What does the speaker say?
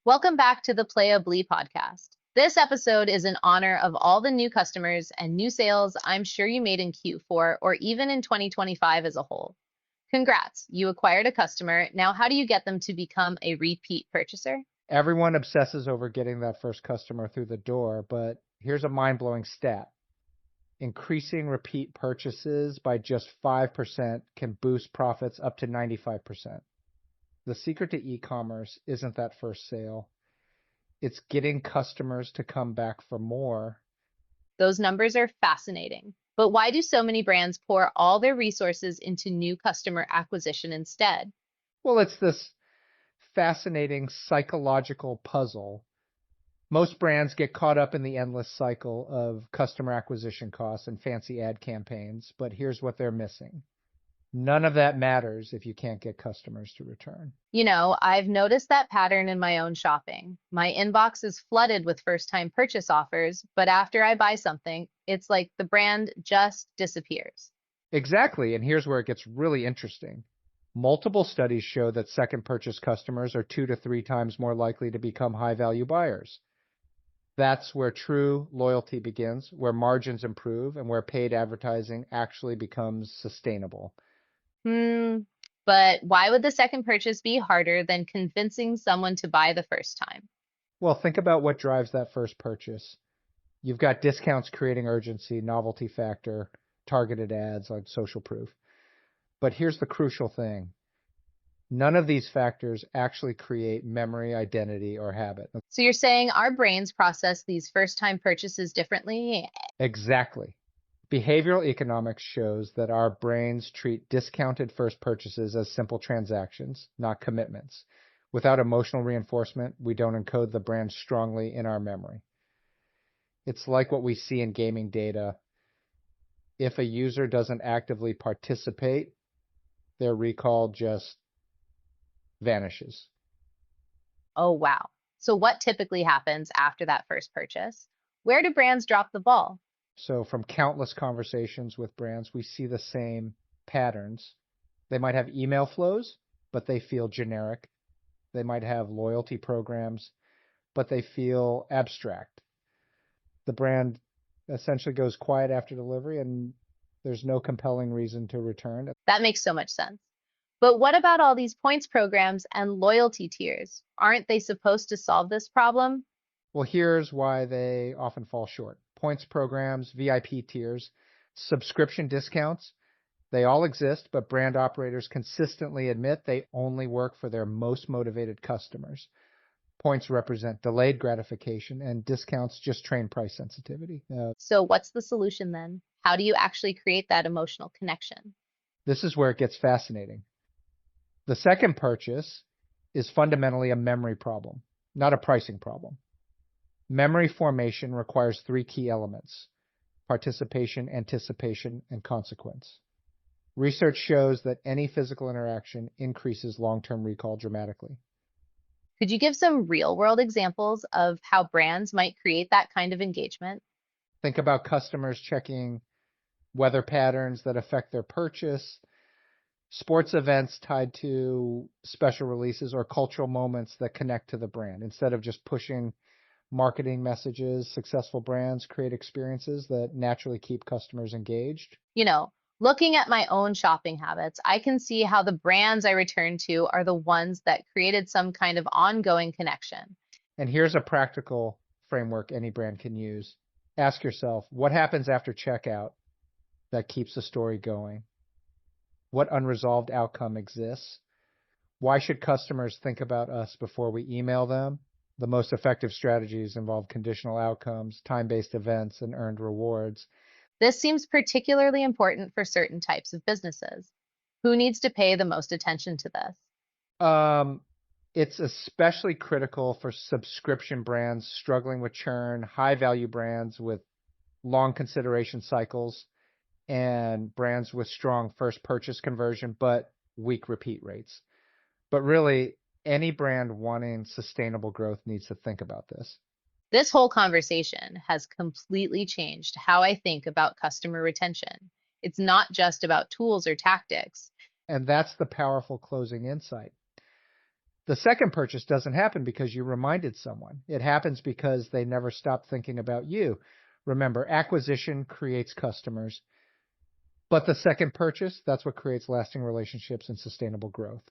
Welcome back to the PlayAbly podcast. This episode is in honor of all the new customers and new sales I'm sure you made in Q4 or even in 2025 as a whole. Congrats, you acquired a customer. Now, how do you get them to become a repeat purchaser? Everyone obsesses over getting that first customer through the door, but here's a mind-blowing stat. Increasing repeat purchases by just 5% can boost profits up to 95%. The secret to e-commerce isn't that first sale. It's getting customers to come back for more. Those numbers are fascinating. But why do so many brands pour all their resources into new customer acquisition instead? Well, it's this fascinating psychological puzzle. Most brands get caught up in the endless cycle of customer acquisition costs and fancy ad campaigns, but here's what they're missing. None of that matters if you can't get customers to return. I've noticed that pattern in my own shopping. My inbox is flooded with first-time purchase offers, but after I buy something, it's like the brand just disappears. Exactly, and here's where it gets really interesting. Multiple studies show that second purchase customers are 2 to 3 times more likely to become high-value buyers. That's where true loyalty begins, where margins improve, and where paid advertising actually becomes sustainable. Hmm, but why would the second purchase be harder than convincing someone to buy the first time? Well, think about what drives that first purchase. You've got discounts creating urgency, novelty factor, targeted ads like social proof. But here's the crucial thing. None of these factors actually create memory, identity, or habit. So you're saying our brains process these first-time purchases differently? Exactly. Behavioral economics shows that our brains treat discounted first purchases as simple transactions, not commitments. Without emotional reinforcement, we don't encode the brand strongly in our memory. It's like what we see in gaming data. If a user doesn't actively participate, their recall just vanishes. Oh, wow. So what typically happens after that first purchase? Where do brands drop the ball? So from countless conversations with brands, we see the same patterns. They might have email flows, but they feel generic. They might have loyalty programs, but they feel abstract. The brand essentially goes quiet after delivery, and there's no compelling reason to return. That makes so much sense. But what about all these points programs and loyalty tiers? Aren't they supposed to solve this problem? Well, here's why they often fall short. Points programs, VIP tiers, subscription discounts, they all exist, but brand operators consistently admit they only work for their most motivated customers. Points represent delayed gratification, and discounts just train price sensitivity. So what's the solution then? How do you actually create that emotional connection? This is where it gets fascinating. The second purchase is fundamentally a memory problem, not a pricing problem. Memory formation requires 3 key elements: participation, anticipation, and consequence. Research shows that any physical interaction increases long-term recall dramatically. Could you give some real world examples of how brands might create that kind of engagement? Think about customers checking weather patterns that affect their purchase, sports events tied to special releases, or cultural moments that connect to the brand. Instead of just pushing marketing messages, successful brands create experiences that naturally keep customers engaged. You know, Looking at my own shopping habits, I can see how the brands I return to are the ones that created some kind of ongoing connection. And here's a practical framework any brand can use. Ask yourself, what happens after checkout that keeps the story going? What unresolved outcome exists? Why should customers think about us before we email them? The most effective strategies involve conditional outcomes, time-based events, and earned rewards. This seems particularly important for certain types of businesses. Who needs to pay the most attention to this? Um, it's especially critical for subscription brands struggling with churn, high-value brands with long consideration cycles, and brands with strong first purchase conversion but weak repeat rates. But really, any brand wanting sustainable growth needs to think about this. This whole conversation has completely changed how I think about customer retention. It's not just about tools or tactics. And that's the powerful closing insight. The second purchase doesn't happen because you reminded someone. It happens because they never stopped thinking about you. Remember, acquisition creates customers, but the second purchase, that's what creates lasting relationships and sustainable growth.